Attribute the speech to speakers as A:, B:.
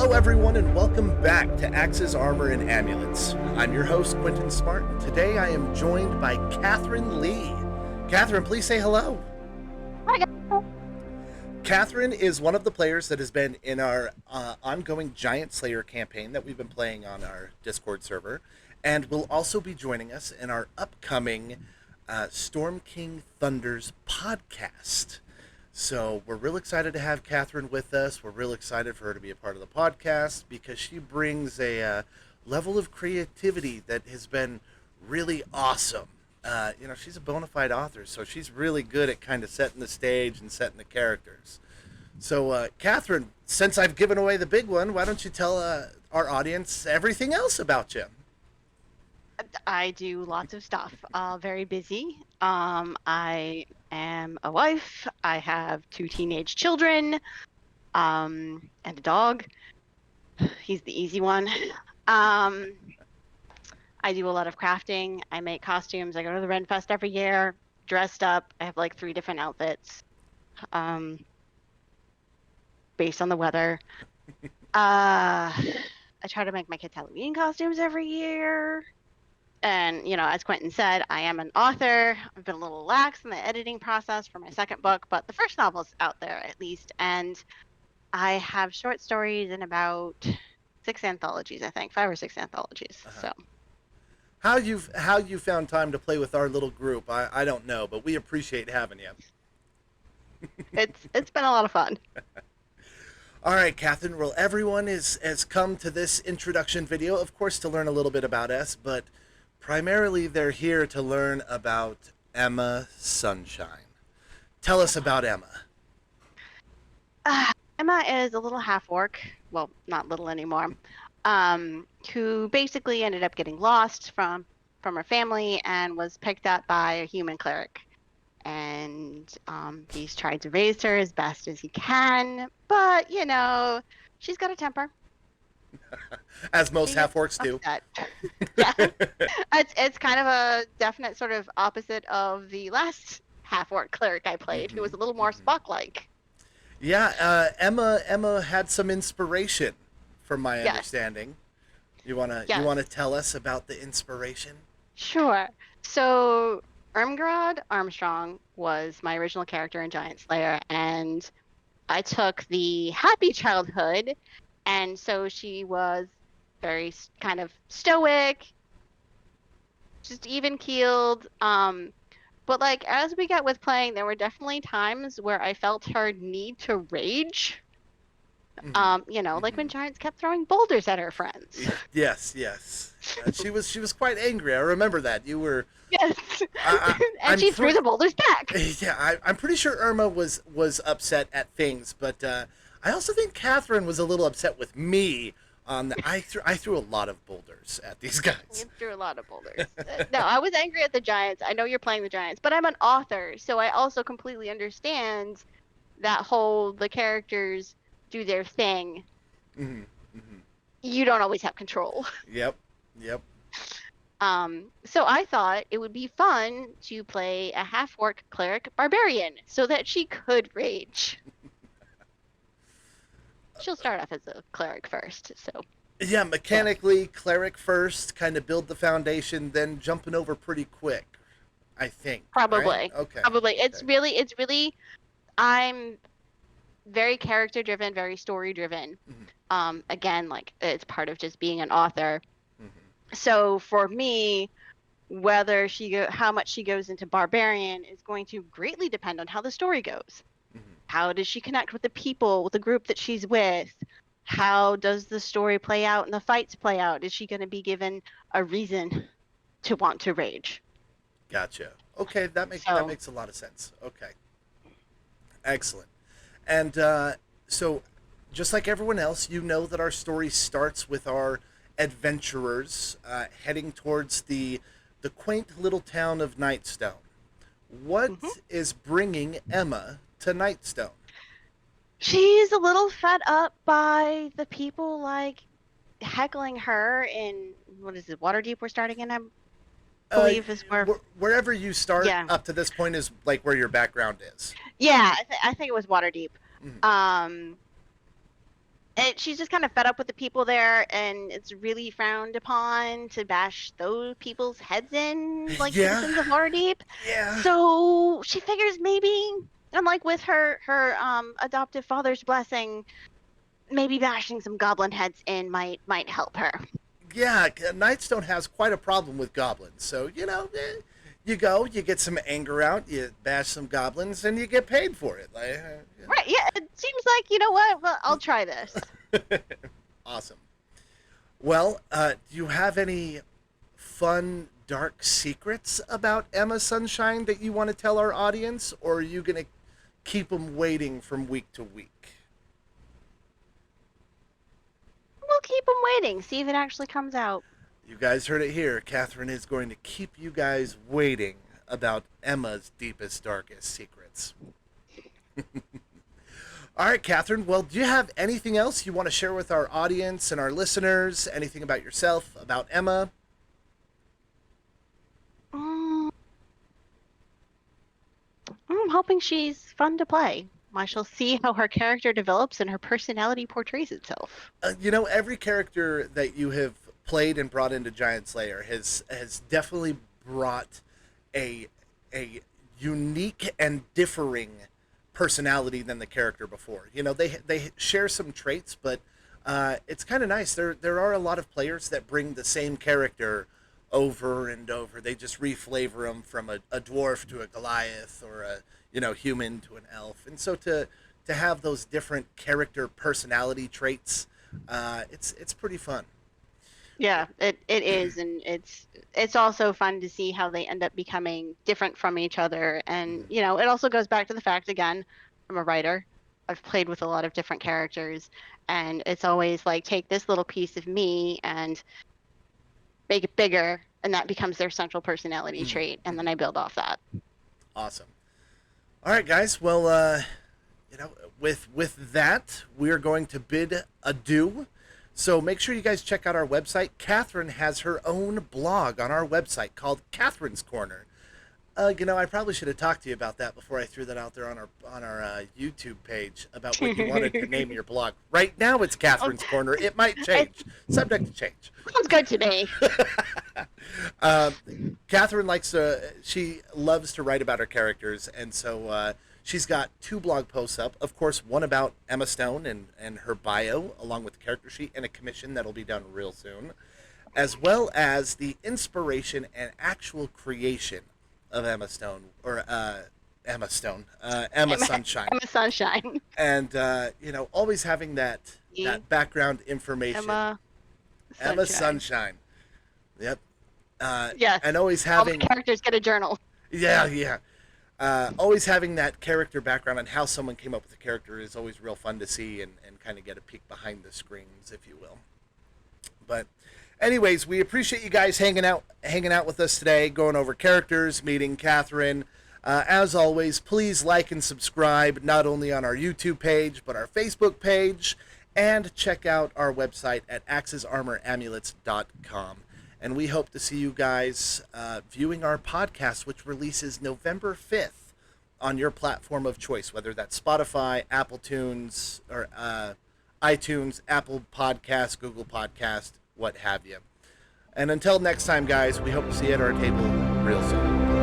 A: Hello, everyone, and welcome back to Axes, Armor, and Amulets. I'm your host, Quentin Smart, and today I am joined by Cathryn Leigh. Cathryn, please say hello.
B: Hi, guys.
A: Cathryn is one of the players that has been in our ongoing Giant Slayer campaign that we've been playing on our Discord server, and will also be joining us in our upcoming Storm King Thunders podcast. So we're real excited to have Cathryn with us. We're real excited for her to be a part of the podcast because she brings a level of creativity that has been really awesome. She's a bona fide author, so she's really good at kind of setting the stage and setting the characters. So, Cathryn, since I've given away the big one, why don't you tell our audience everything else about you?
B: I do lots of stuff. Very busy. I am a wife. I have 2 teenage children, and a dog. He's the easy one. I do a lot of crafting. I make costumes. I go to the Ren Fest every year, dressed up. I have like 3 different outfits, based on the weather. I try to make my kids Halloween costumes every year. And, as Quentin said, I am an author. I've been a little lax in the editing process for my second book, but the first novel's out there at least. And I have short stories in about 6 anthologies, I think, 5 or 6 anthologies. So
A: how you found time to play with our little group, I don't know, but we appreciate having you.
B: It's been a lot of fun.
A: All right, Cathryn. Well, everyone has come to this introduction video, of course, to learn a little bit about us, but primarily they're here to learn about Emma Sunshine. Tell us about Emma.
B: Emma is a little half-orc, well, not little anymore, who basically ended up getting lost from her family and was picked up by a human cleric. And he's tried to raise her as best as he can, but, she's got a temper.
A: As most half-orcs do.
B: Yeah. It's kind of a definite sort of opposite of the last half-orc cleric I played, who was a little more Spock-like.
A: Yeah, Emma had some inspiration, from my understanding. You wanna tell us about the inspiration?
B: Sure. So Irmgrad Armstrong was my original character in Giant Slayer, and I took the happy childhood, and so she was very kind of stoic, just even-keeled. But like as we got with playing, there were definitely times where I felt her need to rage. Like when giants kept throwing boulders at her friends.
A: Yes. She was quite angry. I remember that. You were.
B: Yes. And she threw the boulders back.
A: Yeah, I'm pretty sure Irma was upset at things, but I also think Cathryn was a little upset with me. I threw a lot of boulders at these guys.
B: You threw a lot of boulders. No, I was angry at the giants. I know you're playing the giants, but I'm an author, so I also completely understand that the characters do their thing. You don't always have control.
A: Yep.
B: So I thought it would be fun to play a half-orc cleric barbarian so that she could rage. She'll start off as a cleric first, so.
A: Yeah, mechanically, cleric first, kind of build the foundation, then jumping over pretty quick, I think.
B: Probably.
A: Right? Okay.
B: Probably. It's really, I'm very character-driven, very story-driven. Again, like, it's part of just being an author. So for me, whether how much she goes into barbarian is going to greatly depend on how the story goes. How does she connect with the people, with the group that she's with? How does the story play out and the fights play out? Is she going to be given a reason to want to rage?
A: Gotcha. Okay, that makes a lot of sense. Okay. Excellent. And so, just like everyone else, you know that our story starts with our adventurers heading towards the quaint little town of Nightstone. What is bringing Emma to Nightstone?
B: She's a little fed up by the people like heckling her in what is it, Waterdeep we're starting in, I believe is where
A: wherever you start up to this point is like where your background is.
B: Yeah, I think it was Waterdeep. she's just kind of fed up with the people there, and it's really frowned upon to bash those people's heads in like
A: Yeah,
B: citizens of Waterdeep.
A: yeah,
B: So she figures maybe, unlike with her adoptive father's blessing, maybe bashing some goblin heads in might help her.
A: yeah. Nightstone has quite a problem with goblins, so you go, you get some anger out, you bash some goblins, and you get paid for it. Like,
B: Right? Yeah, it seems like you know what? Well, I'll try this.
A: awesome. Well, do you have any fun, dark secrets about Emma Sunshine that you want to tell our audience, or are you going to keep them waiting from week to week?
B: We'll keep them waiting. See if it actually comes out.
A: You guys heard it here. Cathryn is going to keep you guys waiting about Emma's deepest, darkest secrets. All right, Cathryn. Well, do you have anything else you want to share with our audience and our listeners? Anything about yourself, about Emma?
B: Mm, I'm hoping she's fun to play. I shall see how her character develops and her personality portrays itself.
A: Every character that you have played and brought into Giant Slayer has definitely brought a unique and differing personality than the character before. They share some traits, but it's kind of nice. There are a lot of players that bring the same character over and over. They just reflavor them from a dwarf to a Goliath, or a human to an elf. And so to have those different character personality traits, it's pretty fun.
B: Yeah, it is, and it's also fun to see how they end up becoming different from each other. And it also goes back to the fact, again, I'm a writer. I've played with a lot of different characters, and it's always like, take this little piece of me and make it bigger, and that becomes their central personality trait, and then I build off that.
A: Awesome. All right, guys. Well, with that, we're going to bid adieu. So make sure you guys check out our website. Cathryn has her own blog on our website called Cathryn's Corner. I probably should have talked to you about that before I threw that out there on our YouTube page about what you wanted to name your blog. Right now, it's Cathryn's Corner. It might change. Subject to change.
B: Sounds good to me.
A: Cathryn she loves to write about her characters, and so she's got 2 blog posts up. Of course, one about Emma Stone and her bio, along with the character sheet, and a commission that'll be done real soon, as well as the inspiration and actual creation of Emma Stone, or Emma Sunshine.
B: Emma Sunshine.
A: And always having that background information. Emma Sunshine. Yep.
B: Yes.
A: And always
B: All the
A: having
B: characters get a journal.
A: yeah. Always having that character background and how someone came up with the character is always real fun to see, and kind of get a peek behind the screens, if you will. But anyways, we appreciate you guys hanging out with us today, going over characters, meeting Cathryn. As always, please like and subscribe, not only on our YouTube page, but our Facebook page, and check out our website at axesarmoramulets.com. And we hope to see you guys viewing our podcast, which releases November 5th on your platform of choice, whether that's Spotify, Apple Tunes, or iTunes, Apple Podcasts, Google Podcast, what have you. And until next time, guys, we hope to see you at our table real soon.